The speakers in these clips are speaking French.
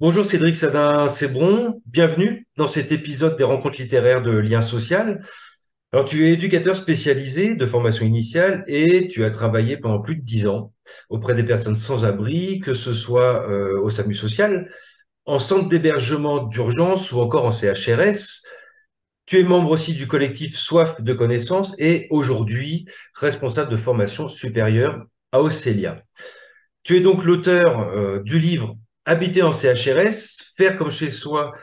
Bonjour Cédric Sadin-Cébron, bienvenue dans cet épisode des rencontres littéraires de Liens Social. Alors tu es éducateur spécialisé de formation initiale et tu as travaillé pendant plus de 10 ans auprès des personnes sans abri, que ce soit au SAMU social, en centre d'hébergement d'urgence ou encore en CHRS. Tu es membre aussi du collectif Soif de connaissances et aujourd'hui responsable de formation supérieure à Océlia. Tu es donc l'auteur du livre Habiter en CHRS, faire comme chez soi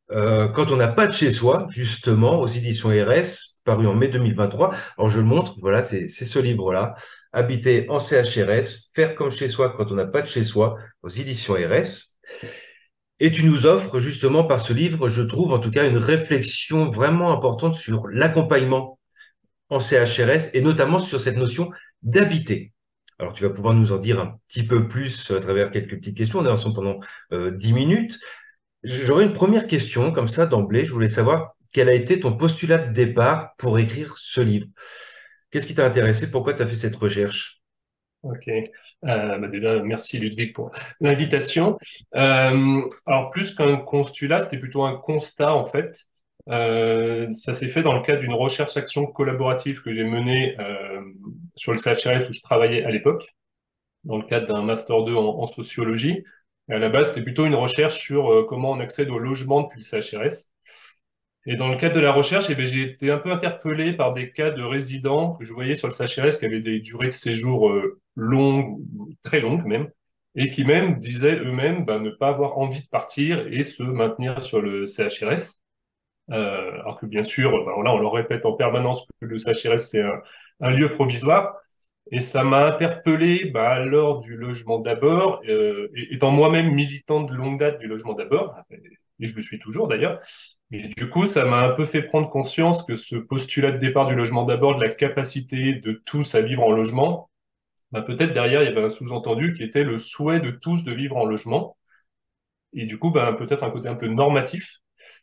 quand on n'a pas de chez soi, justement, aux éditions RS, paru en mai 2023. Alors je le montre, voilà, c'est ce livre-là, Habiter en CHRS, faire comme chez soi quand on n'a pas de chez soi, aux éditions RS. Et tu nous offres justement par ce livre, je trouve en tout cas une réflexion vraiment importante sur l'accompagnement en CHRS et notamment sur cette notion d'habiter. Alors, tu vas pouvoir nous en dire un petit peu plus à travers quelques petites questions. On est ensemble pendant 10 minutes. J'aurais une première question, comme ça, d'emblée. Je voulais savoir quel a été ton postulat de départ pour écrire ce livre. Qu'est-ce qui t'a intéressé? Pourquoi tu as fait cette recherche? Ok. Déjà, merci Ludwig pour l'invitation. Alors, plus qu'un postulat, c'était plutôt un constat en fait. Ça s'est fait dans le cadre d'une recherche-action collaborative que j'ai menée sur le CHRS où je travaillais à l'époque, dans le cadre d'un Master 2 en sociologie. Et à la base, c'était plutôt une recherche sur comment on accède au logement depuis le CHRS. Et dans le cadre de la recherche, j'ai été un peu interpellé par des cas de résidents que je voyais sur le CHRS qui avaient des durées de séjour longues, très longues même, et qui même disaient eux-mêmes ne pas avoir envie de partir et se maintenir sur le CHRS. Alors que bien sûr, voilà, on leur répète en permanence que le CHRS, c'est un lieu provisoire. Et ça m'a interpellé lors du logement d'abord, étant moi-même militant de longue date du logement d'abord, et je le suis toujours d'ailleurs. Et du coup, ça m'a un peu fait prendre conscience que ce postulat de départ du logement d'abord, de la capacité de tous à vivre en logement, peut-être derrière, il y avait un sous-entendu qui était le souhait de tous de vivre en logement. Et du coup, peut-être un côté un peu normatif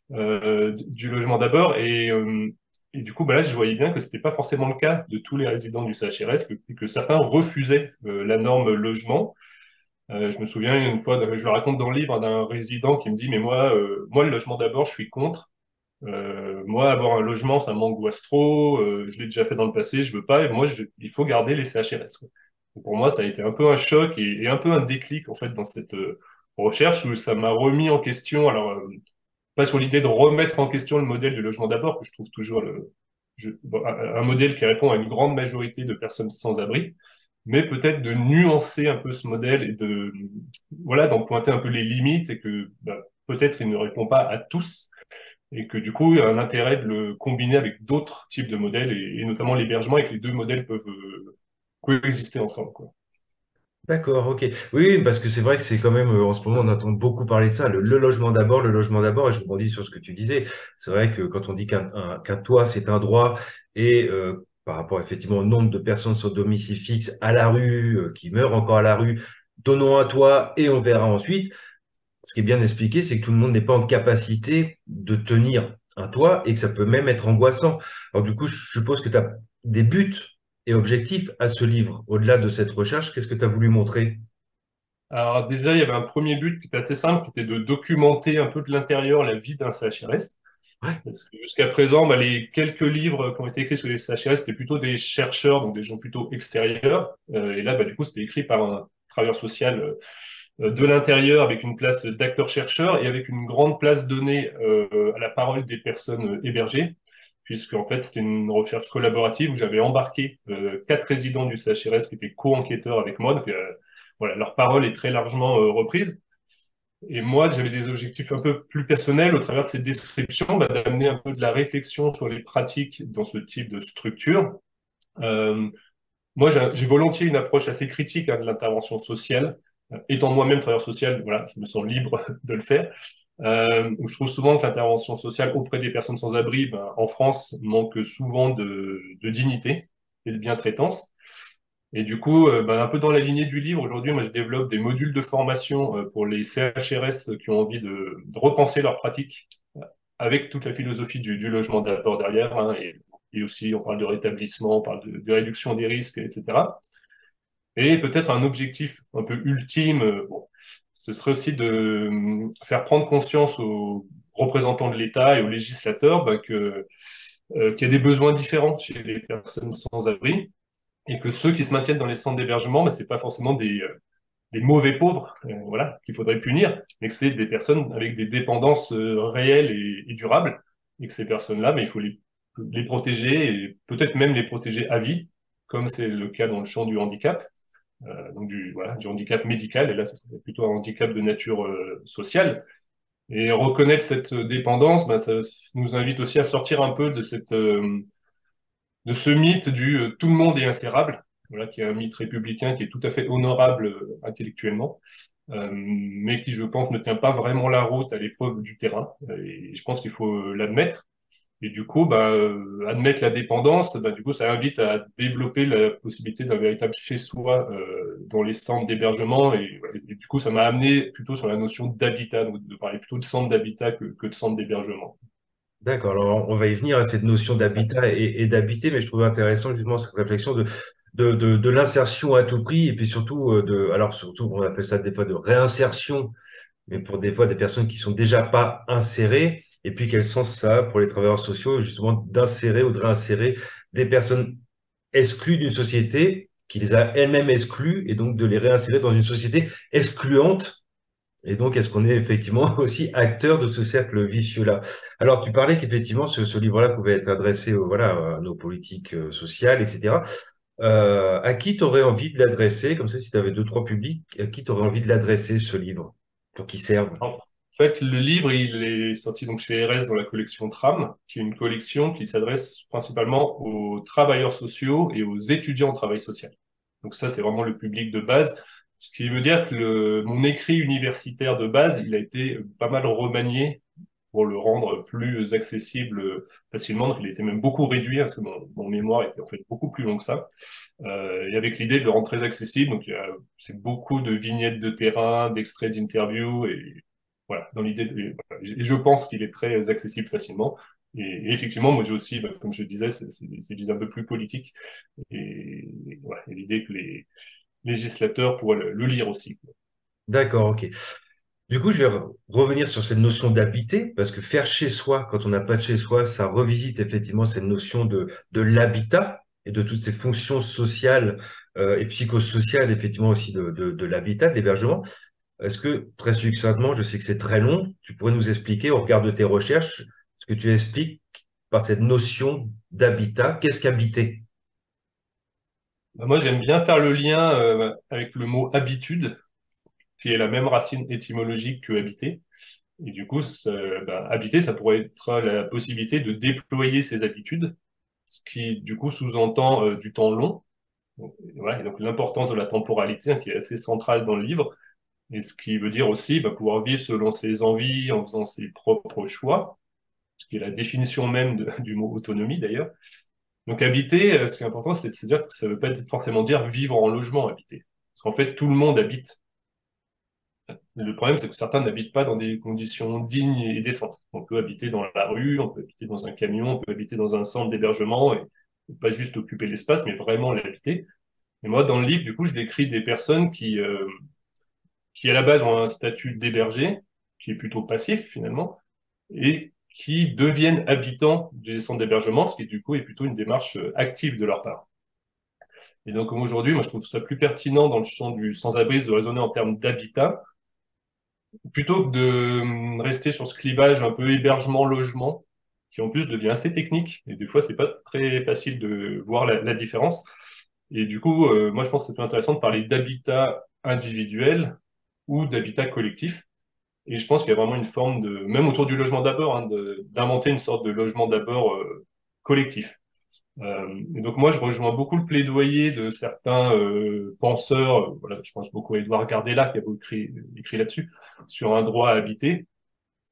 du logement d'abord. Et du coup, là, je voyais bien que c'était pas forcément le cas de tous les résidents du CHRS, que certains refusaient la norme logement. Je me souviens une fois, je le raconte dans le livre, d'un résident qui me dit, mais moi, le logement d'abord, je suis contre. Moi, avoir un logement, ça m'angoisse trop. Je l'ai déjà fait dans le passé, je veux pas. Et moi, il faut garder les CHRS, quoi. Donc, pour moi, ça a été un peu un choc et un peu un déclic en fait dans cette recherche où ça m'a remis en question. Alors, pas sur l'idée de remettre en question le modèle du logement d'abord, que je trouve toujours un modèle qui répond à une grande majorité de personnes sans abri, mais peut-être de nuancer un peu ce modèle et voilà, d'en pointer un peu les limites et que peut-être il ne répond pas à tous et que du coup, il y a un intérêt de le combiner avec d'autres types de modèles et notamment l'hébergement et que les deux modèles peuvent coexister ensemble, quoi. D'accord, ok. Oui, parce que c'est vrai que c'est quand même, en ce moment, on entend beaucoup parler de ça, le le logement d'abord, et je rebondis sur ce que tu disais. C'est vrai que quand on dit qu'un toit, c'est un droit, et par rapport effectivement au nombre de personnes sur domicile fixe à la rue, qui meurent encore à la rue, donnons un toit et on verra ensuite. Ce qui est bien expliqué, c'est que tout le monde n'est pas en capacité de tenir un toit et que ça peut même être angoissant. Alors du coup, je suppose que tu as des buts et objectifs à ce livre. Au-delà de cette recherche, qu'est-ce que tu as voulu montrer? Alors déjà, il y avait un premier but qui était assez simple, qui était de documenter un peu de l'intérieur la vie d'un CHRS. Ouais, Parce que jusqu'à présent, les quelques livres qui ont été écrits sur les CHRS, c'était plutôt des chercheurs, donc des gens plutôt extérieurs. Et là, du coup, c'était écrit par un travailleur social de l'intérieur avec une place d'acteur-chercheur et avec une grande place donnée à la parole des personnes hébergées, puisque en fait, c'était une recherche collaborative où j'avais embarqué 4 résidents du CHRS qui étaient co-enquêteurs avec moi. Donc, voilà, leur parole est très largement reprise. Et moi, j'avais des objectifs un peu plus personnels au travers de ces descriptions, d'amener un peu de la réflexion sur les pratiques dans ce type de structure. Euh, Moi, j'ai volontiers une approche assez critique de l'intervention sociale. Étant moi-même travailleur social, voilà, je me sens libre de le faire. Où je trouve souvent que l'intervention sociale auprès des personnes sans abri, en France, manque souvent de dignité et de bientraitance. Et du coup, un peu dans la lignée du livre, aujourd'hui, moi, je développe des modules de formation pour les CHRS qui ont envie de repenser leurs pratiques avec toute la philosophie du logement d'apport derrière, hein, et aussi, on parle de rétablissement, on parle de réduction des risques, etc. Et peut-être un objectif un peu ultime. Bon, ce serait aussi de faire prendre conscience aux représentants de l'État et aux législateurs qu'il y a des besoins différents chez les personnes sans abri et que ceux qui se maintiennent dans les centres d'hébergement, c'est pas forcément des mauvais pauvres, voilà, qu'il faudrait punir, mais que c'est des personnes avec des dépendances réelles et durables, et que ces personnes-là, il faut les protéger et peut-être même les protéger à vie, comme c'est le cas dans le champ du handicap, donc du handicap médical, et là, ça serait plutôt un handicap de nature sociale. Et reconnaître cette dépendance, ça nous invite aussi à sortir un peu de ce mythe du tout le monde est insérable, voilà, qui est un mythe républicain qui est tout à fait honorable intellectuellement, mais qui, je pense, ne tient pas vraiment la route à l'épreuve du terrain. Et je pense qu'il faut l'admettre. Et du coup, admettre la dépendance, du coup, ça invite à développer la possibilité d'un véritable chez-soi dans les centres d'hébergement. Et du coup, ça m'a amené plutôt sur la notion d'habitat, donc de parler plutôt de centre d'habitat que de centre d'hébergement. D'accord, alors on va y venir à cette notion d'habitat et d'habiter, mais je trouve intéressant justement cette réflexion de l'insertion à tout prix et puis surtout alors surtout on appelle ça des fois de réinsertion, mais pour des fois des personnes qui sont déjà pas insérées, et puis quel sens ça a pour les travailleurs sociaux justement d'insérer ou de réinsérer des personnes exclues d'une société qui les a elles-mêmes exclues et donc de les réinsérer dans une société excluante et donc, est-ce qu'on est effectivement aussi acteur de ce cercle vicieux-là? Alors, tu parlais qu'effectivement, ce livre-là pouvait être adressé, voilà, à nos politiques sociales, etc. À qui tu aurais envie de l'adresser? Comme ça, si tu avais deux, trois publics, à qui tu aurais envie de l'adresser, ce livre, pour qu'il serve? En fait, le livre, il est sorti donc chez RS dans la collection Tram, qui est une collection qui s'adresse principalement aux travailleurs sociaux et aux étudiants en travail social. Donc ça, c'est vraiment le public de base. Ce qui veut dire que mon écrit universitaire de base, il a été pas mal remanié pour le rendre plus accessible facilement. Donc, il était même beaucoup réduit, parce que mon mémoire était en fait beaucoup plus long que ça. Et avec l'idée de le rendre très accessible, donc c'est beaucoup de vignettes de terrain, d'extraits d'interviews, et voilà, dans l'idée voilà. Et je pense qu'il est très accessible facilement. Et effectivement, moi j'ai aussi, comme je disais, c'est visé un peu plus politique, et voilà, et l'idée que les législateurs pourraient le lire aussi. D'accord, ok. Du coup, je vais revenir sur cette notion d'habiter, parce que faire chez soi, quand on n'a pas de chez soi, ça revisite effectivement cette notion de l'habitat et de toutes ces fonctions sociales et psychosociales, effectivement aussi de l'habitat, de l'hébergement. Est-ce que, très succinctement, je sais que c'est très long, tu pourrais nous expliquer, au regard de tes recherches, ce que tu expliques par cette notion d'habitat? Qu'est-ce qu'habiter? Moi, j'aime bien faire le lien avec le mot habitude, qui est la même racine étymologique que habiter. Et du coup, habiter, ça pourrait être la possibilité de déployer ses habitudes, ce qui, du coup, sous-entend du temps long. Donc, voilà, et donc l'importance de la temporalité, hein, qui est assez centrale dans le livre, et ce qui veut dire aussi pouvoir vivre selon ses envies, en faisant ses propres choix, ce qui est la définition même du mot autonomie d'ailleurs. Donc habiter, ce qui est important, c'est de se dire que ça ne veut pas forcément dire vivre en logement, habiter. Parce qu'en fait, tout le monde habite. Le problème, c'est que certains n'habitent pas dans des conditions dignes et décentes. On peut habiter dans la rue, on peut habiter dans un camion, on peut habiter dans un centre d'hébergement et pas juste occuper l'espace, mais vraiment l'habiter. Et moi, dans le livre, du coup, je décris des personnes qui à la base ont un statut d'hébergé, qui est plutôt passif finalement, et qui deviennent habitants des centres d'hébergement, ce qui du coup est plutôt une démarche active de leur part. Et donc aujourd'hui, moi je trouve ça plus pertinent dans le champ du sans-abri de raisonner en termes d'habitat, plutôt que de rester sur ce clivage un peu hébergement-logement, qui en plus devient assez technique, et des fois c'est pas très facile de voir la différence. Et du coup, moi je pense que c'est plus intéressant de parler d'habitat individuel ou d'habitat collectif. Et je pense qu'il y a vraiment une forme de, même autour du logement d'abord, hein, d'inventer une sorte de logement d'abord collectif. Et donc moi, je rejoins beaucoup le plaidoyer de certains penseurs, voilà, je pense beaucoup à Édouard Gardella qui a beaucoup écrit là-dessus, sur un droit à habiter,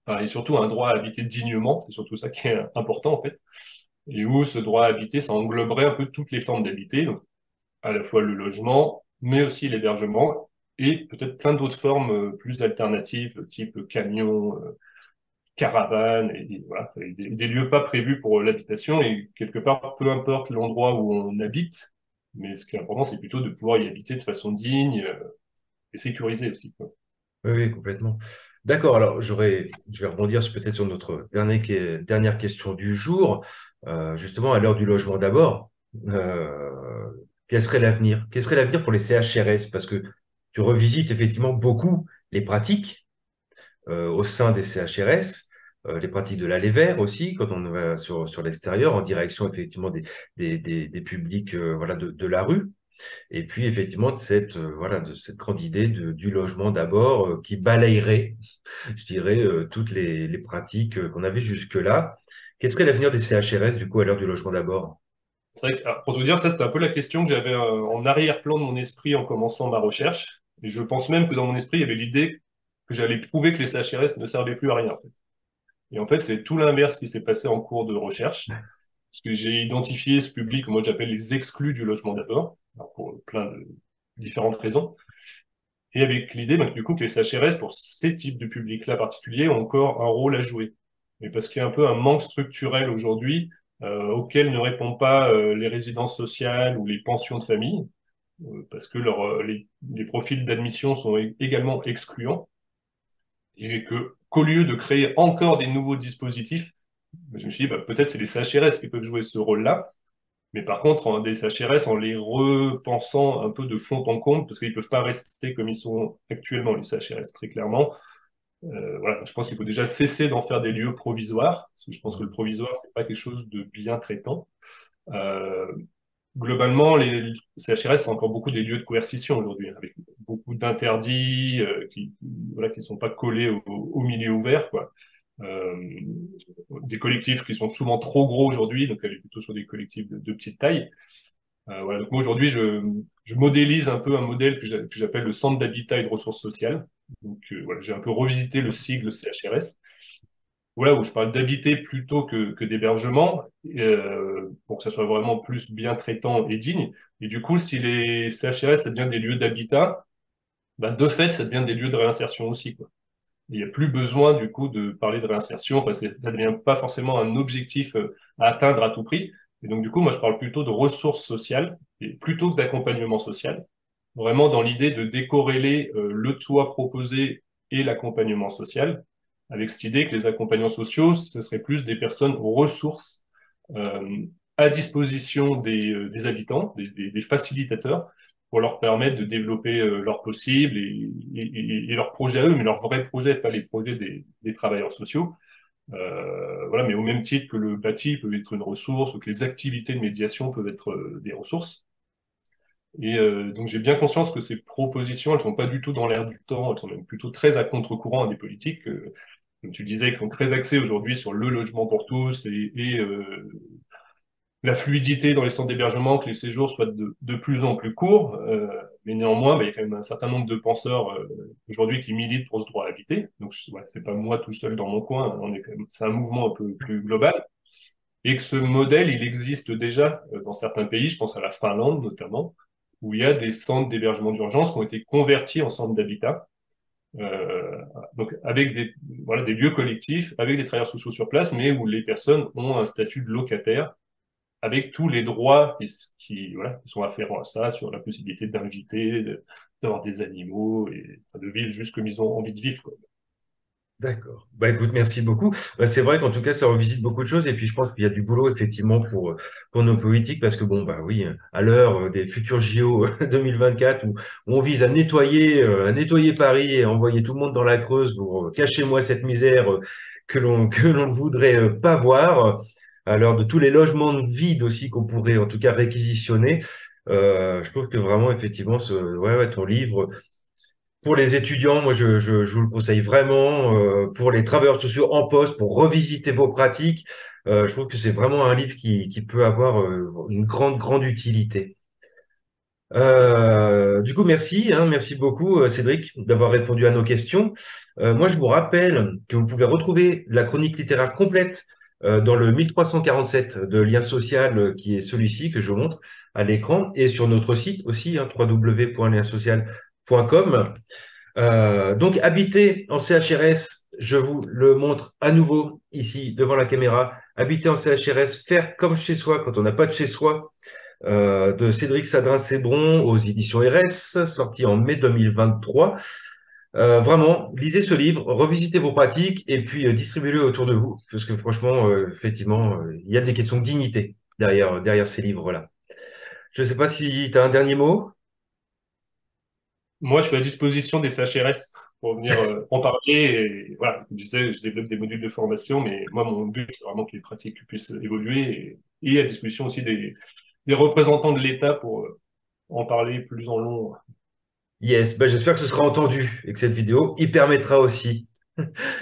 enfin, et surtout un droit à habiter dignement, c'est surtout ça qui est important en fait, et où ce droit à habiter, ça engloberait un peu toutes les formes d'habiter, donc à la fois le logement, mais aussi l'hébergement, et peut-être plein d'autres formes plus alternatives, type camion, caravane, et voilà, et des lieux pas prévus pour l'habitation, et quelque part, peu importe l'endroit où on habite, mais ce qui est important, c'est plutôt de pouvoir y habiter de façon digne et sécurisée aussi, quoi. Oui, oui, complètement. D'accord, alors je vais rebondir peut-être sur notre dernière question du jour. Justement, à l'heure du logement d'abord, quel serait l'avenir? Quel serait l'avenir pour les CHRS? Parce que tu revisites effectivement beaucoup les pratiques au sein des CHRS, les pratiques de l'aller vers aussi, quand on va sur l'extérieur, en direction effectivement des publics voilà, de la rue. Et puis, effectivement, voilà, de cette grande idée du logement d'abord, qui balayerait, je dirais, toutes les pratiques qu'on avait jusque-là. Quel serait l'avenir des CHRS, du coup, à l'heure du logement d'abord? C'est vrai que, alors, pour te dire, ça, c'était un peu la question que j'avais en arrière-plan de mon esprit en commençant ma recherche. Et je pense même que dans mon esprit, il y avait l'idée que j'allais prouver que les CHRS ne servaient plus à rien, en fait. Et en fait, c'est tout l'inverse qui s'est passé en cours de recherche. Parce que j'ai identifié ce public que moi j'appelle les exclus du logement d'abord, alors pour plein de différentes raisons. Et avec l'idée, donc, du coup, que les CHRS, pour ces types de publics-là particuliers, ont encore un rôle à jouer. Mais parce qu'il y a un peu un manque structurel aujourd'hui auquel ne répondent pas les résidences sociales ou les pensions de famille, parce que les profils d'admission sont également excluants, et que qu'au lieu de créer encore des nouveaux dispositifs, je me suis dit, bah, peut-être c'est les CHRS qui peuvent jouer ce rôle-là, mais par contre, des CHRS, en les repensant un peu de fond en comble, parce qu'ils ne peuvent pas rester comme ils sont actuellement, les CHRS, très clairement. Voilà, je pense qu'il faut déjà cesser d'en faire des lieux provisoires, parce que je pense que le provisoire, c'est pas quelque chose de bien traitant. Euh, Globalement, les CHRS, c'est encore beaucoup des lieux de coercition aujourd'hui, avec beaucoup d'interdits voilà, qui sont pas collés au milieu ouvert, quoi. Euh, des collectifs qui sont souvent trop gros aujourd'hui, donc elle est plutôt sur des collectifs de petite taille. Voilà, donc moi aujourd'hui, je modélise un peu un modèle que j'appelle le centre d'habitat et de ressources sociales. Donc voilà, j'ai un peu revisité le sigle CHRS. Voilà, où je parle d'habiter plutôt que d'hébergement, pour que ça soit vraiment plus bien traitant et digne. Et du coup, si les CHRS, ça devient des lieux d'habitat, bah, de fait, ça devient des lieux de réinsertion aussi, quoi. Il n'y a plus besoin, du coup, de parler de réinsertion. Enfin, ça ne devient pas forcément un objectif à atteindre à tout prix. Et donc, du coup, moi, je parle plutôt de ressources sociales, et plutôt que d'accompagnement social. Vraiment dans l'idée de décorréler le toit proposé et l'accompagnement social, avec cette idée que les accompagnants sociaux, ce serait plus des personnes aux ressources euh, à disposition des habitants, des facilitateurs, pour leur permettre de développer leurs possibles et leurs projets à eux, mais leurs vrais projets, pas les projets des travailleurs sociaux. Voilà, mais au même titre que le bâti peut être une ressource, ou que les activités de médiation peuvent être des ressources. Et donc j'ai bien conscience que ces propositions, elles sont pas du tout dans l'air du temps, elles sont même plutôt très à contre-courant des politiques, comme tu disais, qui sont très axées aujourd'hui sur le logement pour tous et la fluidité dans les centres d'hébergement, que les séjours soient de plus en plus courts. Mais néanmoins, bah, il y a quand même un certain nombre de penseurs aujourd'hui qui militent pour ce droit à habiter. Donc ouais, c'est pas moi tout seul dans mon coin, c'est un mouvement un peu plus global. Et que ce modèle, il existe déjà dans certains pays, je pense à la Finlande notamment, où il y a des centres d'hébergement d'urgence qui ont été convertis en centres d'habitat, euh, donc avec voilà, des lieux collectifs, avec des travailleurs sociaux sur place, mais où les personnes ont un statut de locataire, avec tous les droits voilà, qui sont afférents à ça, sur la possibilité d'inviter, d'avoir des animaux, et enfin, de vivre juste comme ils ont envie de vivre, quoi. D'accord. Bah écoute, merci beaucoup. Bah, c'est vrai qu'en tout cas, ça revisite beaucoup de choses et puis je pense qu'il y a du boulot effectivement pour nos politiques parce que bon, bah oui, à l'heure des futurs JO 2024 où on vise à nettoyer Paris et envoyer tout le monde dans la Creuse pour cachez-moi cette misère que l'on ne voudrait pas voir, à l'heure de tous les logements vides aussi qu'on pourrait en tout cas réquisitionner. Je trouve que vraiment effectivement, ouais, ton livre pour les étudiants, moi, je vous le conseille vraiment. Pour les travailleurs sociaux en poste, pour revisiter vos pratiques, je trouve que c'est vraiment un livre qui peut avoir une grande utilité. Du coup, merci, hein, merci beaucoup, Cédric, d'avoir répondu à nos questions. Moi, je vous rappelle que vous pouvez retrouver la chronique littéraire complète dans le 1347 de Lien Social, qui est celui-ci que je vous montre à l'écran, et sur notre site aussi, hein, www.liensocial.com. Donc, habiter en CHRS, je vous le montre à nouveau ici devant la caméra. Habiter en CHRS, faire comme chez soi quand on n'a pas de chez soi, de Cédric Sadrin-Cébron aux éditions RS, sorti en mai 2023. Vraiment, lisez ce livre, revisitez vos pratiques et puis distribuez-le autour de vous, parce que franchement, effectivement, il y a des questions de dignité derrière ces livres-là. Je ne sais pas si tu as un dernier mot. Moi, je suis à disposition des CHRS pour venir en parler. Et voilà, comme je disais, je développe des modules de formation, mais moi, mon but, c'est vraiment que les pratiques puissent évoluer et à disposition aussi des représentants de l'État pour en parler plus en long. Yes, ben, j'espère que ce sera entendu et que cette vidéo y permettra aussi.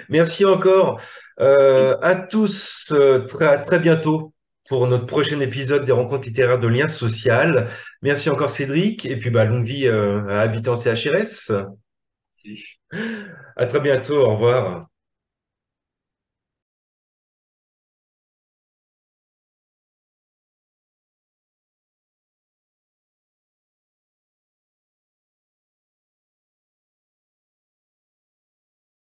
Merci encore à tous. À très bientôt pour notre prochain épisode des rencontres littéraires de Liens Social. Merci encore Cédric et puis bah, longue vie à Habitants CHRS. Et À très bientôt. Au revoir.